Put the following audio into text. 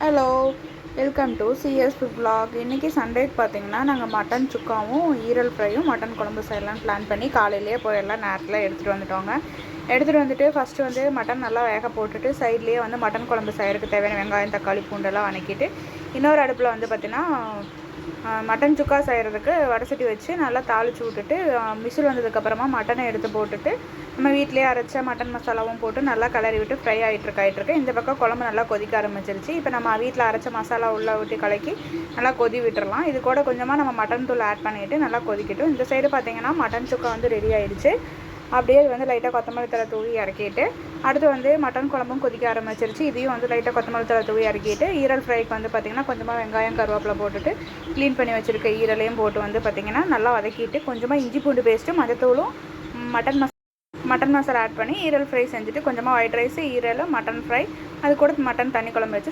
Hello, welcome to CS food vlog. இன்றைக்கி சண்டேக்கு பார்த்தீங்கன்னா நாங்கள் மட்டன் சுக்காவும் ஈரல் ஃப்ரையும் மட்டன் குழம்பு செய்யலாம்னு பிளான் பண்ணி காலையிலேயே போய் எல்லாம் நேரத்தில் எடுத்துகிட்டு வந்துட்டோங்க. எடுத்துகிட்டு வந்துட்டு ஃபஸ்ட்டு வந்து மட்டன் நல்லா வேக போட்டுட்டு சைட்லேயே வந்து மட்டன் குழம்பு செய்கிறதுக்கு தேவையான வெங்காயம் தக்காளி பூண்டெல்லாம் வதக்கிட்டு இன்னொரு அடுப்பில் வந்து பார்த்திங்கன்னா மட்டன் சுக்கா செய்கிறதுக்கு வடசட்டி வச்சு நல்லா தாளித்து விட்டுட்டு விசில் வந்ததுக்கப்புறமா மட்டனை எடுத்து போட்டுட்டு நம்ம வீட்டிலேயே அரைச்ச மட்டன் மசாலாவும் போட்டு நல்லா கிளறி விட்டு ஃப்ரை ஆகிட்டுருக்கு. இந்த பக்கம் குழம்பு நல்லா கொதிக்க ஆரம்பிச்சிருச்சு. இப்போ நம்ம வீட்டில் அரைச்ச மசாலா உள்ளே விட்டு கலக்கி நல்லா கொதி விட்டுறலாம். இது கூட கொஞ்சமாக நம்ம மட்டன் தூள் ஆட் பண்ணிவிட்டு நல்லா கொதிக்கட்டும். இந்த சைடு பார்த்திங்கன்னா மட்டன் சுக்கா வந்து ரெடி ஆகிடுச்சு. அப்படியே வந்து லைட்டாக கொத்தமல்லி தழை தூவி இறக்கிட்டு அடுத்து வந்து மட்டன் குழம்பும் கொதிக்க ஆரம்பிச்சிருச்சு. இதையும் வந்து லைட்டாக கொத்தமல்லி தழை தூவி இறக்கிட்டு ஈரல் ஃப்ரைக்கு வந்து பார்த்திங்கன்னா கொஞ்சமாக வெங்காயம் கருவேப்பிலை போட்டுட்டு க்ளீன் பண்ணி வச்சுருக்க ஈரலையும் போட்டு வந்து பார்த்திங்கன்னா நல்லா வதக்கிட்டு கொஞ்சமாக இஞ்சி பூண்டு பேஸ்ட்டு மஞ்சத்தூளும் மட்டன் மசாலா ஆட் பண்ணி ஈரல் ஃப்ரை செஞ்சுட்டு கொஞ்சமாக ஒயிட் ரைஸு ஈரல் மட்டன் ஃப்ரை அது கூட மட்டன் தண்ணி குழம்பு வச்சு